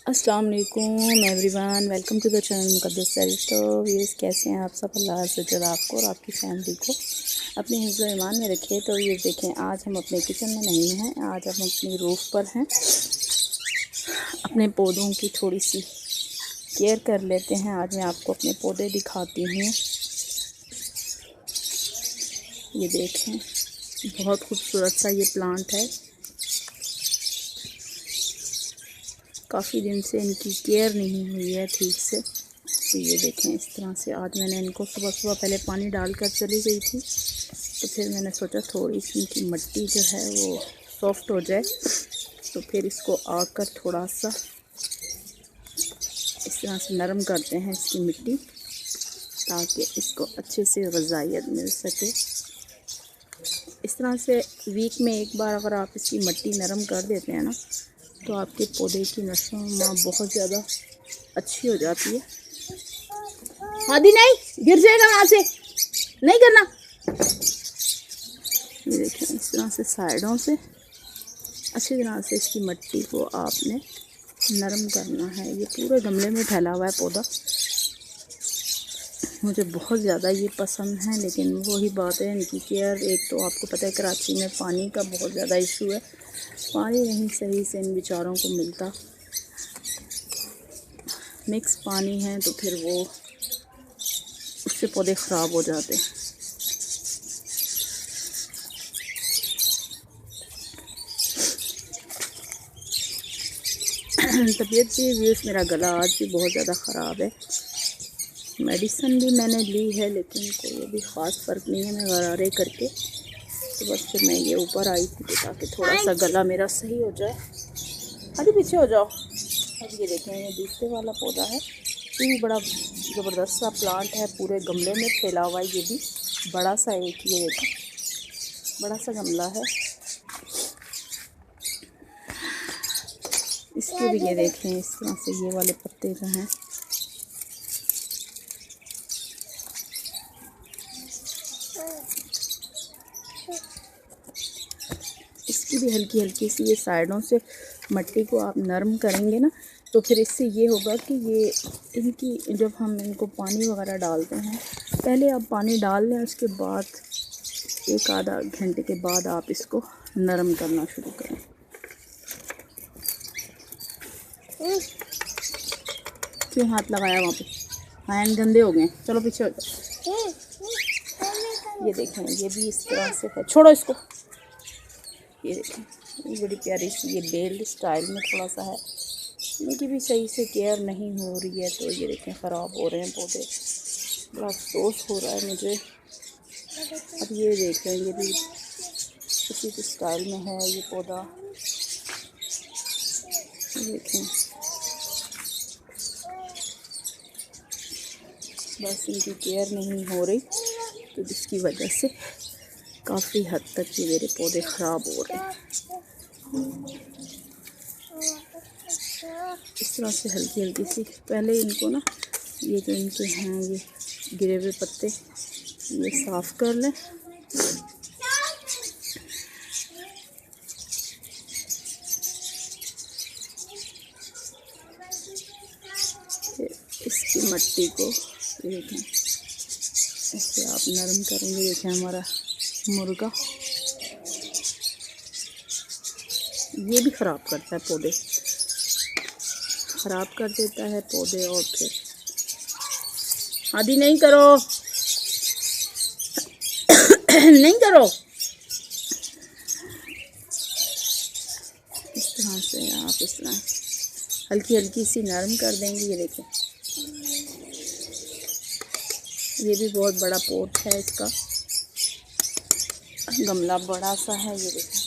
अस्सलाम वालेकुम everyone, welcome to the channel Muqaddas diaries. तो व्यूअर्स, कैसे हैं आप सब? अल्लाह सज्जद आपको और आपकी फैमिली को अपने हिफ्ज़ ईमान में रखे। तो ये देखें, आज हम अपने किचन में नहीं हैं, आज हम अपनी रूफ़ पर हैं। अपने पौधों की थोड़ी सी केयर कर लेते हैं। आज मैं आपको अपने पौधे दिखाती हूँ। ये देखें, बहुत खूबसूरत सा ये प्लांट है। काफ़ी दिन से इनकी केयर नहीं हुई है ठीक से। तो ये देखें, इस तरह से आज मैंने इनको सुबह सुबह पहले पानी डालकर चली गई थी, तो फिर मैंने सोचा थोड़ी सी इनकी मिट्टी जो है वो सॉफ्ट हो जाए, तो फिर इसको आकर थोड़ा सा इस तरह से नरम करते हैं इसकी मिट्टी, ताकि इसको अच्छे से ग़िज़ाइयत मिल सके। इस तरह से वीक में एक बार अगर आप इसकी मिट्टी नरम कर देते हैं ना, तो आपके पौधे की नशोनुमा बहुत ज़्यादा अच्छी हो जाती है। आदि नहीं गिर जाएगा, वहाँ से नहीं करना। ये देखें, इस तरह से साइडों से अच्छी तरह से इसकी मिट्टी को आपने नरम करना है। ये पूरे गमले में फैला हुआ है पौधा। मुझे बहुत ज़्यादा ये पसंद है, लेकिन वही बात है इनकी केयर। एक तो आपको पता है कराची में पानी का बहुत ज़्यादा इशू है, पानी नहीं सही से इन बेचारों को मिलता, मिक्स पानी है, तो फिर वो उससे पौधे ख़राब हो जाते हैं। तबीयत भी व्यूअर्स, मेरा गला आज भी बहुत ज़्यादा ख़राब है। मेडिसिन भी मैंने ली है, लेकिन कोई भी ख़ास फ़र्क नहीं है। मैं गरारे करके तो बस फिर मैं ये ऊपर आई थी ताकि थोड़ा सा गला मेरा सही हो जाए। अभी पीछे हो जाओ। अब ये देखें, ये दूसरे वाला पौधा है, ये भी बड़ा ज़बरदस्त सा प्लांट है, पूरे गमले में फैला हुआ है। ये भी बड़ा सा एक, ये देखें बड़ा सा गमला है। इसके भी ये देखें, इस तरह से ये वाले पत्ते जो हैं, इसकी भी हल्की हल्की सी ये साइडों से मिट्टी को आप नरम करेंगे ना, तो फिर इससे ये होगा कि ये इनकी, जब हम इनको पानी वगैरह डालते हैं, पहले आप पानी डाल लें, उसके बाद एक आधा घंटे के बाद आप इसको नरम करना शुरू करें। क्यों हाथ लगाया वहाँ पे? हैंड गंदे हो गए, चलो पीछे हो जाओ। ये देखें, ये भी इस तरह से है, छोड़ो इसको। ये देखें, ये बड़ी प्यारी सी ये बेल्ड स्टाइल में थोड़ा सा है, इनकी भी सही से केयर नहीं हो रही है, तो ये देखें ख़राब हो रहे हैं पौधे। बड़ा अफसोस हो रहा है मुझे। अब ये देखें, ये भी इसी स्टाइल में है ये पौधा। ये देखें, बस इनकी केयर नहीं हो रही, तो जिसकी वजह से काफ़ी हद तक ये मेरे पौधे ख़राब हो रहे हैं। इस तरह से हल्की हल्की सी पहले इनको ना, ये जो इनके हैं ये गिरे हुए पत्ते, ये साफ़ कर लें। इसकी मिट्टी को ये देखें, ऐसे आप नरम करेंगे। देखें, हमारा मुर्गा ये भी ख़राब करता है पौधे, ख़राब कर देता है पौधे। और फिर आदि नहीं करो नहीं करो। इस तरह से आप इस तरह हल्की हल्की सी नरम कर देंगे। ये देखें, ये भी बहुत बड़ा पॉट है, इसका गमला बड़ा सा है। ये देखें,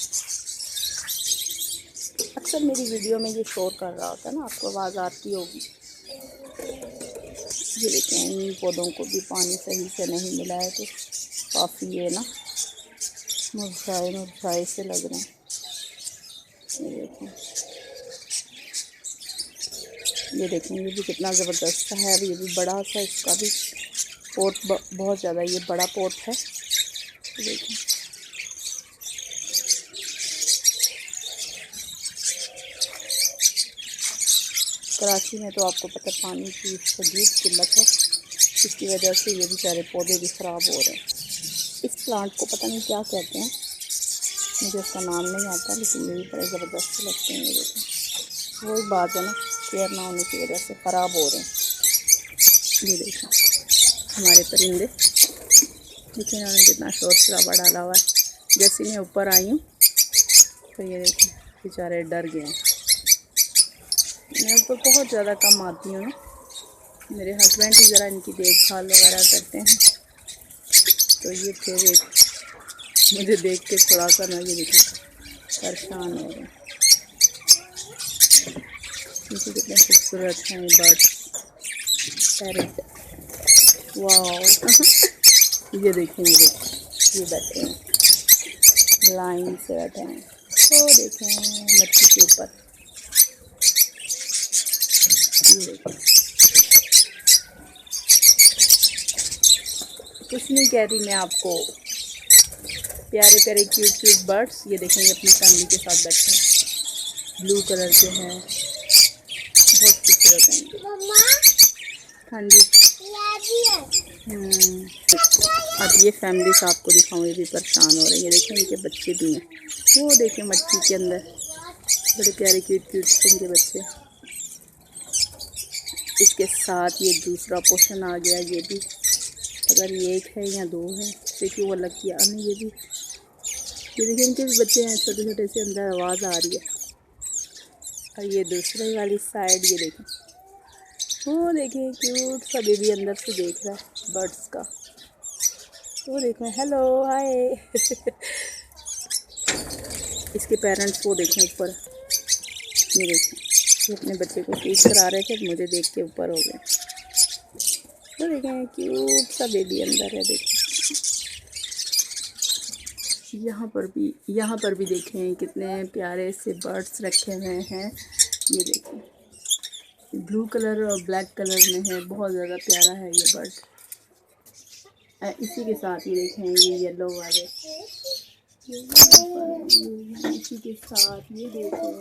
अक्सर मेरी वीडियो में ये शोर कर रहा होता है ना, आपको आवाज़ आती होगी। ये देखें, इन पौधों को भी पानी सही से नहीं मिला है, तो काफ़ी ये ना मुरझाए मुरझाए से लग रहे हैं। ये देखें, ये भी कितना ज़बरदस्त सा है। ये भी बड़ा सा, इसका भी पोट बहुत ज़्यादा ये बड़ा पोट है। देखें, कराची में तो आपको पता है पानी की शदीद किल्लत है, इसकी वजह से ये बेचारे पौधे भी ख़राब हो रहे हैं। इस प्लांट को पता नहीं क्या कहते हैं, मुझे उसका नाम नहीं आता, लेकिन ये भी बड़े ज़बरदस्त लगते हैं। ये देखें, वही बात है ना, केयर ना होने की वजह से ख़राब हो रहे हैं। ये देखें हमारे परिंदे, देखिए इन्होंने कितना शोर शराबा डाला हुआ है। जैसे मैं ऊपर आई हूँ तो ये देखें बेचारे डर गए हैं। मैं ऊपर बहुत ज़्यादा कम आती हूँ ना, मेरे हस्बैंड ही ज़रा इनकी देखभाल वगैरह करते हैं, तो ये फिर एक मुझे देख के थोड़ा सा ना ये देखें परेशान हो रहे हैं। देखिए कितने खूबसूरत हैं ये बर्ड्स, पैरेट, वाह ये देखें, ये बैठे हैं लाइन से बैठे हैं, तो देखें मच्छी के ऊपर, ये देखें। कुछ नहीं कह रही मैं आपको, प्यारे प्यारे क्यूट क्यूट बर्ड्स, ये देखें ये अपनी फैमिली के साथ बैठे हैं, ब्लू कलर के हैं, बहुत खूबसूरत हैं। हाँ जी, अब ये फैमिली से आपको दिखाऊँ, ये भी परेशान हो रहे हैं। ये देखें इनके बच्चे भी हैं, वो देखें मच्छी के अंदर बड़े प्यारे क्यूट क्यूट इनके बच्चे। इसके साथ ये दूसरा पोर्शन आ गया, ये भी अगर ये एक है या दो है, देखिए वो अलग किया नहीं, ये देखिए इनके भी बच्चे हैं छोटे छोटे से, अंदर आवाज़ आ रही है। और ये दूसरे वाली साइड ये देखें, वो देखें क्यूट सा बेबी अंदर से देख रहा है बर्ड्स का, वो देखें हेलो हाय इसके पेरेंट्स वो देखें ऊपर, ये देखें ये अपने बच्चे को फीड करा रहे थे, मुझे देख के ऊपर हो गए। तो देखें क्यूट सा बेबी अंदर है, देखें यहाँ पर भी देखें कितने प्यारे से बर्ड्स रखे हुए हैं। ये देखें ब्लू कलर और ब्लैक कलर में है, बहुत ज़्यादा प्यारा है ये बर्ड। इसी के साथ ये देखें ये येलो वाले, इसी के साथ ये देखें,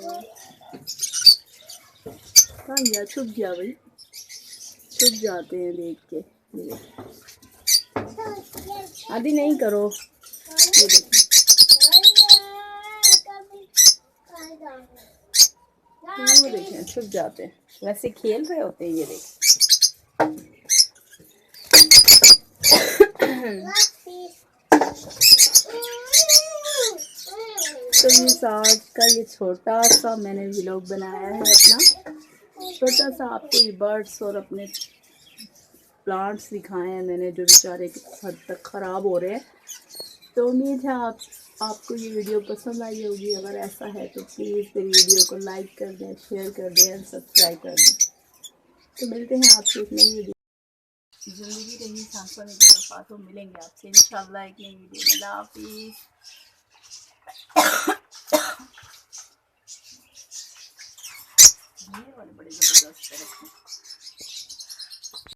कहाँ गया, छुप गया भाई, छुप जाते हैं देख के। आदि नहीं करो, ये देखें वो देखें छुप जाते हैं, वैसे खेल रहे होते हैं। ये देखें तो ये आज का ये छोटा सा मैंने व्लॉग बनाया है अपना, छोटा सा आपको ये बर्ड्स और अपने प्लांट्स दिखाए हैं मैंने, जो बेचारे हद तक ख़राब हो रहे हैं। तो उम्मीद है आपको ये वीडियो पसंद आई होगी। अगर ऐसा है तो प्लीज़ मेरी वीडियो को लाइक कर दें, शेयर कर दें और सब्सक्राइब कर दें। तो मिलते हैं आपसे एक नई वीडियो, ज़िंदगी रही सांसों की वफा, तो मिलेंगे आपसे इंशाल्लाह एक नई वीडियो में। अल्लाह हाफिज़।